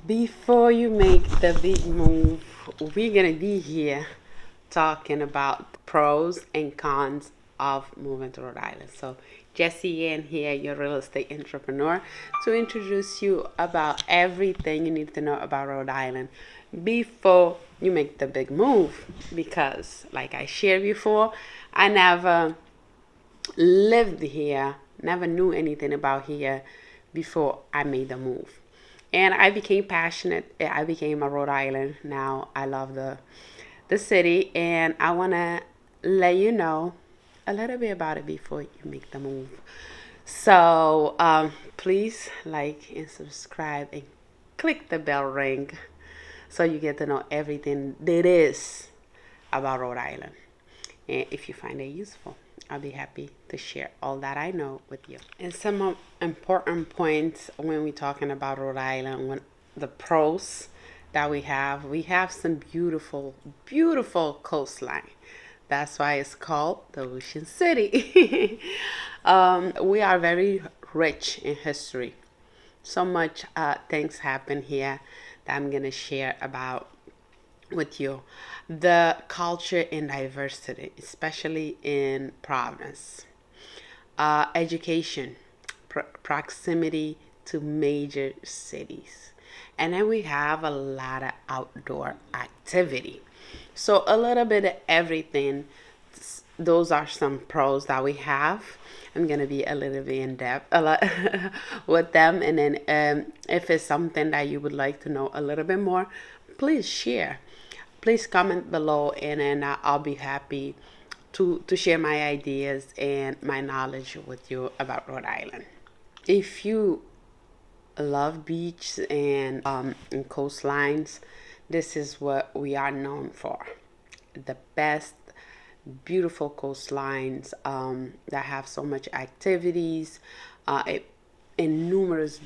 Before you make the big move, we're going to be here talking about pros and cons of moving to Rhode Island. So, Jesiane here, your real estate entrepreneur, to introduce you about everything you need to know about Rhode Island before you make the big move. Because, like I shared before, I never lived here, never knew anything about here before I made the move. And I became passionate. I became a Rhode Island. Now I love the city, and I want to let you know a little bit about it before you make the move. So please like and subscribe and click the bell ring so you get to know everything there is about Rhode Island. And if you find it useful, I'll be happy to share all that I know with you. And some important points when we're talking about Rhode Island, when the pros that we have some beautiful, beautiful coastline. That's why it's called the Ocean City. We are very rich in history. So much things happen here that I'm gonna share about with you. The culture and diversity, especially in Providence. Education, proximity to major cities. And then we have a lot of outdoor activity. So, a little bit of everything. Those are some pros that we have. I'm gonna be a little bit in depth a lot with them, and then if it's something that you would like to know a little bit more, please share. Please comment below, and then I'll be happy to share my ideas and my knowledge with you about Rhode Island. If you love beach and coastlines, this is what we are known for. The best beautiful coastlines that have so much activities and numerous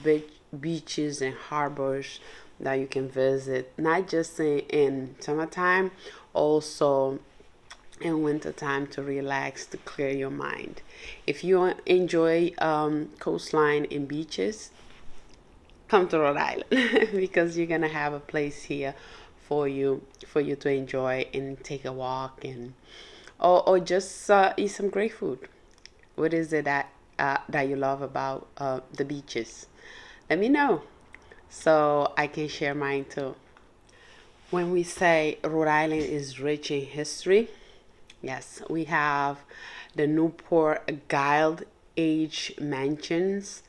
beaches and harbors that you can visit, not just in summertime, also in wintertime, to relax, to clear your mind. If you enjoy coastline and beaches, come to Rhode Island because you're gonna have a place here for you to enjoy and take a walk, and or just eat some great food. What is it that you love about the beaches? Let me know so I can share mine too. When we say Rhode Island is rich in history, yes, we have the Newport Gilded Age mansions.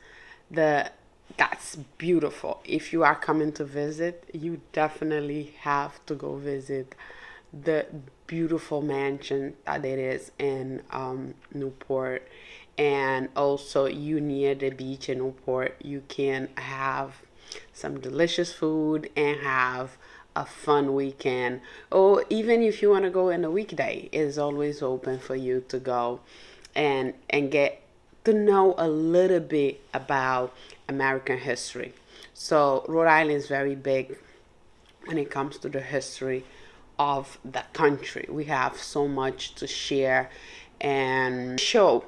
The That's beautiful. If you are coming to visit, you definitely have to go visit the beautiful mansion that it is in Newport. And also, you near the beach in Newport, you can have some delicious food and have a fun weekend. Or even if you want to go in a weekday, it is always open for you to go and get to know a little bit about American history. So Rhode Island is very big when it comes to the history of the country. We have so much to share and show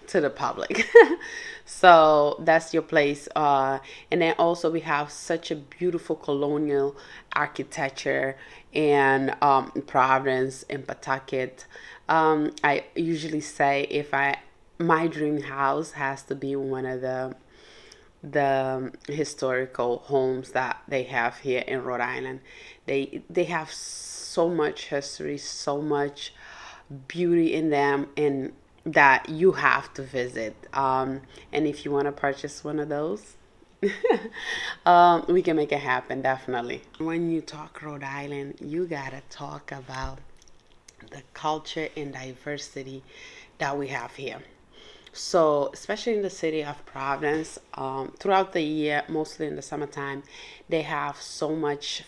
to the public. So that's your place. And then also we have such a beautiful colonial architecture and Providence and Pawtucket. I usually say if I my dream house has to be one of the historical homes that they have here in Rhode Island. They have so much history, so much beauty in them, and that you have to visit. And if you want to purchase one of those, we can make it happen, definitely. When you talk Rhode Island, you gotta talk about the culture and diversity that we have here. So, especially in the city of Providence, throughout the year, mostly in the summertime, they have so much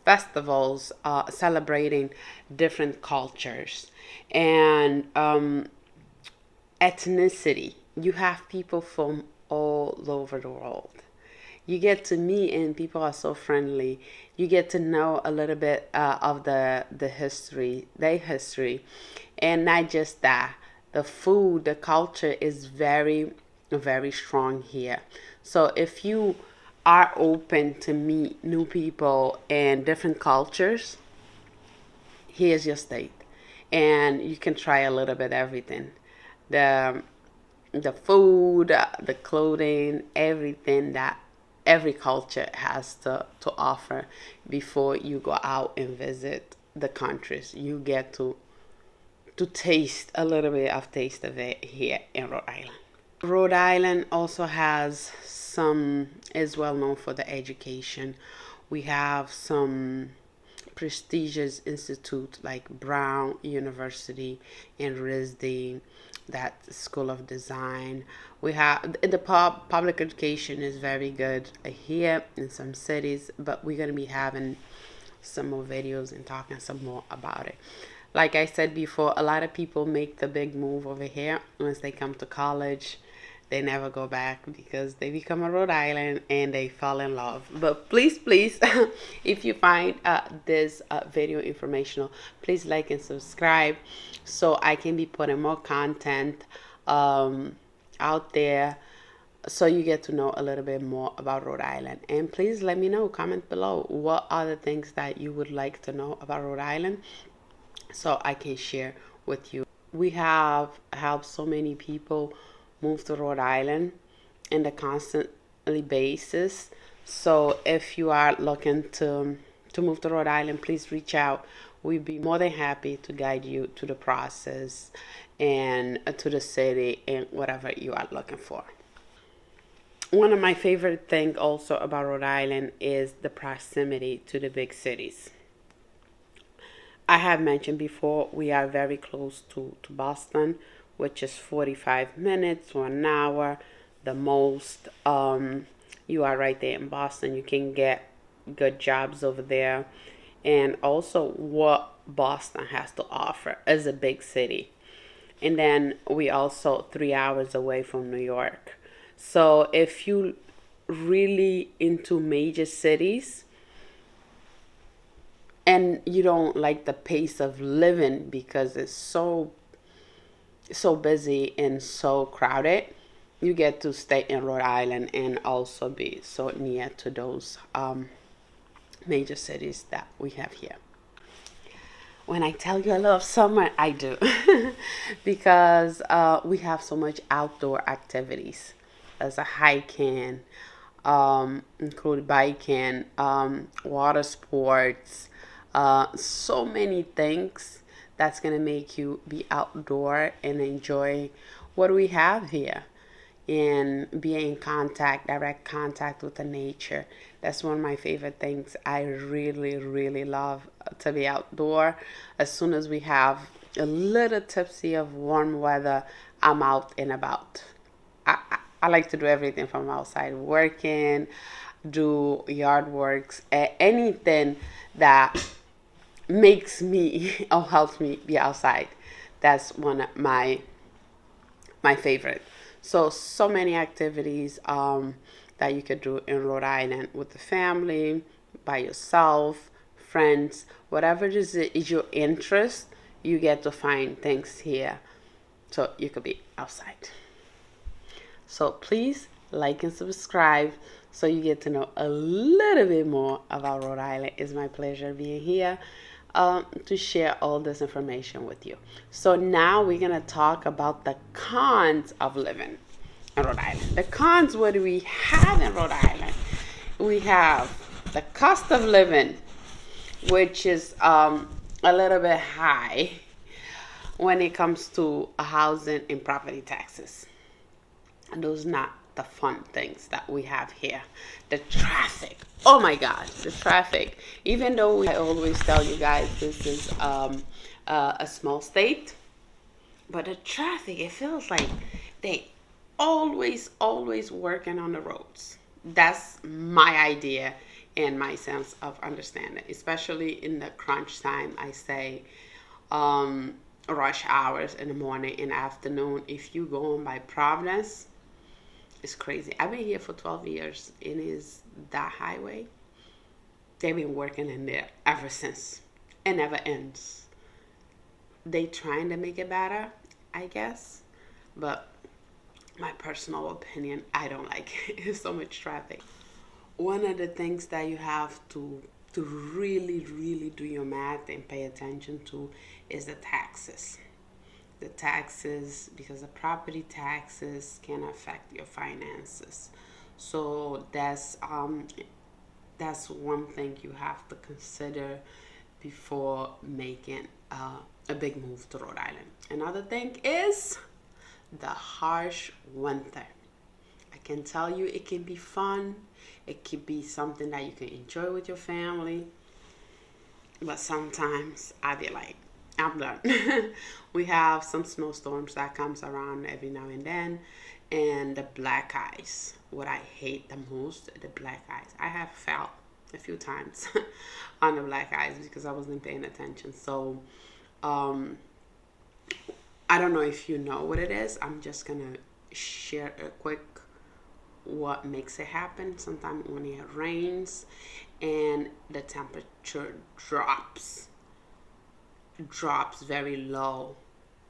festivals celebrating different cultures and ethnicity. You have people from all over the world. You get to meet, and people are so friendly. You get to know a little bit of the history, their history, and not just that. The food, the culture is very, very strong here. So if you are open to meet new people and different cultures, here's your state. And you can try a little bit everything. The the food, the clothing, everything that every culture has to offer before you go out and visit the countries. You get to taste a little bit of taste of it here in Rhode Island. Rhode Island also has some, is well known for the education. We have some prestigious institute like Brown University and RISD, that School of Design. We have the public education is very good here in some cities, but we're gonna be having some more videos and talking some more about it. Like I said before, a lot of people make the big move over here once they come to college. They never go back because they become a Rhode Island and they fall in love. But please, please, if you find this video informational, please like and subscribe so I can be putting more content out there, so you get to know a little bit more about Rhode Island. And please let me know, comment below, what are the things that you would like to know about Rhode Island so I can share with you. We have helped so many people move to Rhode Island in the constantly basis. So if you are looking to move to Rhode Island, please reach out. We'd be more than happy to guide you to the process and to the city and whatever you are looking for. One of my favorite things also about Rhode Island is the proximity to the big cities. I have mentioned before, we are very close to Boston, which is 45 minutes or an hour, the most. You are right there in Boston. You can get good jobs over there. And also what Boston has to offer is a big city. And then we also 3 hours away from New York. So if you really into major cities, and you don't like the pace of living because it's so busy and so crowded, you get to stay in Rhode Island and also be so near to those major cities that we have here. When I tell you I love summer, I do. Because we have so much outdoor activities. As a hiking, include biking, water sports, so many things that's going to make you be outdoor and enjoy what we have here and be in contact, direct contact with the nature. That's one of my favorite things. I really, really love to be outdoor. As soon as we have a little tipsy of warm weather, I'm out and about. I like to do everything from outside, working, do yard works, anything that makes me or helps me be outside. That's one of my favorite. So many activities that you could do in Rhode Island with the family, by yourself, friends, whatever is your interest, you get to find things here. So you could be outside. So please like and subscribe so you get to know a little bit more about Rhode Island. It's my pleasure being here to share all this information with you. So now we're going to talk about the cons of living in Rhode Island. The cons, what do we have in Rhode Island? We have the cost of living, which is a little bit high when it comes to housing and property taxes. And those not the fun things that we have here. The traffic. Oh my God, the traffic. Even though I always tell you guys this is a small state, but the traffic, it feels like they always working on the roads. That's my idea and my sense of understanding, especially in the crunch time. I say rush hours in the morning and afternoon. If you go on by Providence, it's crazy. I've been here for 12 years. It is that highway. They've been working in there ever since. It never ends. They trying to make it better, I guess. But my personal opinion, I don't like it. It's so much traffic. one of the things that you have to really do your math and pay attention to is the taxes. The taxes, because the property taxes can affect your finances. So that's one thing you have to consider before making a big move to Rhode Island. Another thing is the harsh winter. I can tell you it can be fun. It can be something that you can enjoy with your family. But sometimes I be like, I'm done. We have some snowstorms that comes around every now and then, and the black ice. What I hate the most, the black ice. I have felt a few times on the black ice because I wasn't paying attention. So, I don't know if you know what it is. I'm just gonna share a quick what makes it happen. Sometimes when it rains and the temperature drops very low,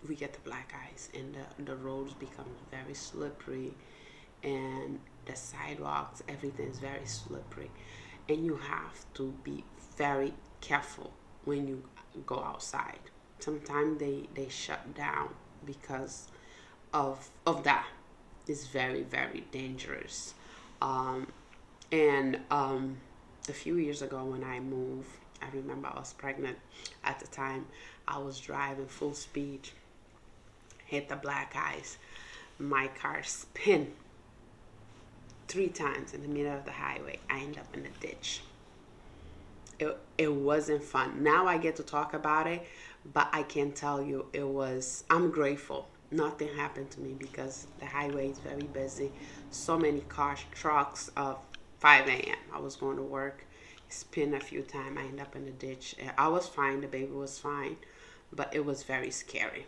we get the black ice, and the roads become very slippery, and the sidewalks, everything is very slippery, and you have to be very careful when you go outside. Sometimes they shut down because of that. It's very dangerous. And a few years ago when I moved, I remember I was pregnant at the time. I was driving full speed, hit the black ice. My car spin 3 times in the middle of the highway. I end up in the ditch. It wasn't fun. Now I get to talk about it, but I can tell you I'm grateful. Nothing happened to me because the highway is very busy. So many cars, trucks of 5 a.m. I was going to work, spin a few times. I end up in the ditch. I was fine. The baby was fine, but it was very scary.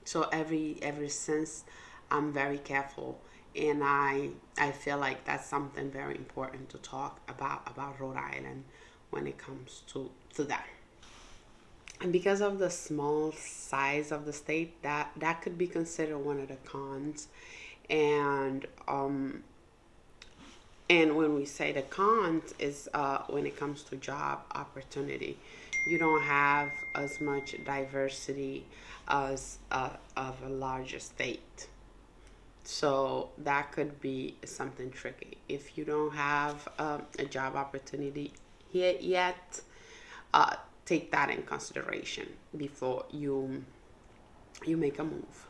So ever since, I'm very careful, and I feel like that's something very important to talk about Rhode Island when it comes to that. And because of the small size of the state, that could be considered one of the cons. And um and when we say the cons is when it comes to job opportunity, you don't have as much diversity as of a larger state. So that could be something tricky if you don't have a job opportunity here yet. uh, Take that in consideration before you make a move.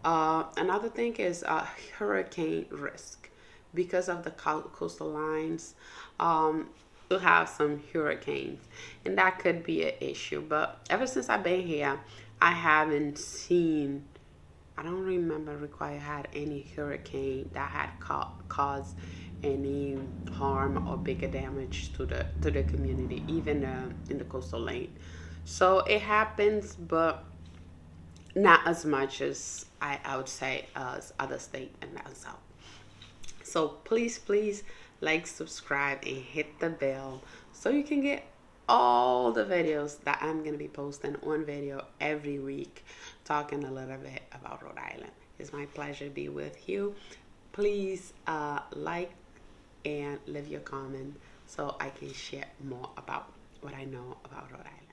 Another thing is hurricane risk. Because of the coastal lines, we'll have some hurricanes, and that could be an issue. But ever since I've been here, I haven't seen, I don't remember recall I had any hurricane that had caused any harm or bigger damage to the community, even in the coastal lane. So it happens, but not as much as I would say as other state and down south. So please like, subscribe, and hit the bell so you can get all the videos that I'm gonna be posting on video every week, talking a little bit about Rhode Island. It's my pleasure to be with you. Please like and leave your comment so I can share more about what I know about Rhode Island.